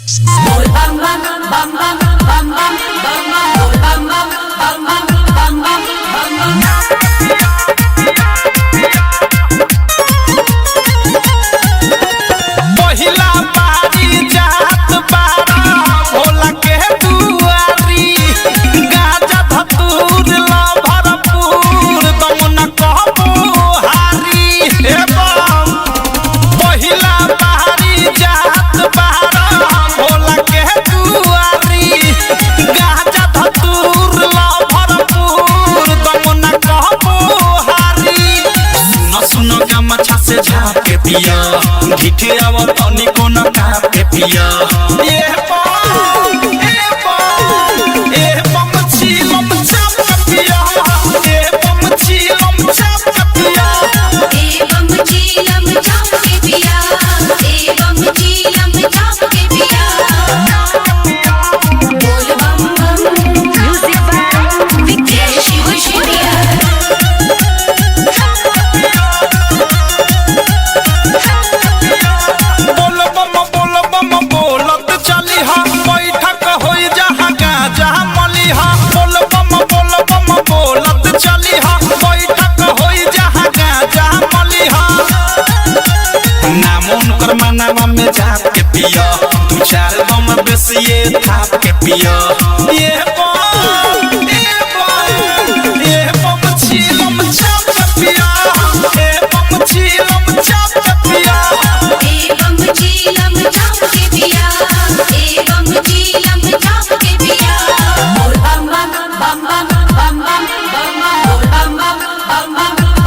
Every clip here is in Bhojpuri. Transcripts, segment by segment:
Bol bam bam bam bam bam bam bam bam bol bam bam bam bam bam bam bam bam पहिला बारी जात बारा भोला के दुआरी गाजा धतूर ला भरपूर दमुना कहबो हारी हे बम पहिला बारी जात बारा भोला के दुआरी गाजा धतूर ला भरपूर दमुना कहबो हारी सुनो सुनो गमछा से झाप के पिया ढिठे आवा तनी कोना काप के पिया ए बम छीलम चाप के पिया ए बम छीलम चाप के पिया ए बम चीलम चाप के पिया ए बम चीलम चाप के पिया बोल बम बम म्यूजिक बाय विकेश शिवशिरिया बोल बम बोलत चली हा बैठक होई जहां गाजा मली हा बोल बम बोलत चली हा बैठक होई जहां गाजा मली हा नाम उनकर मनावा में जाप के पिया दू चार बम बेसिए थाप के पिया ये बम छीलम चाप के पिया ए बम छीलम चाप के पिया ए बम चीलम चाप के पिया ए बम चीलम चाप के पिया बोल बम बम बम बम बम बम बम बोल बम बम बम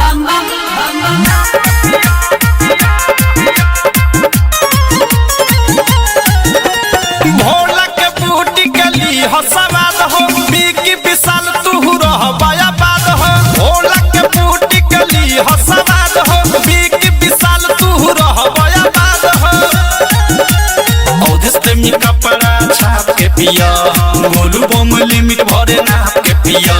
बम बम बम बम भोला के बूटी गली हो सवाद हो बीकी विशाल तू रह बाया बाद हो भोला के बूटी गली हो सवाद हो बीकी विशाल तू रह बाया बाद हो औधिस प्रेमी कपड़ा छाप के पिया गोलू बम लिमिट भरे नाप के पिया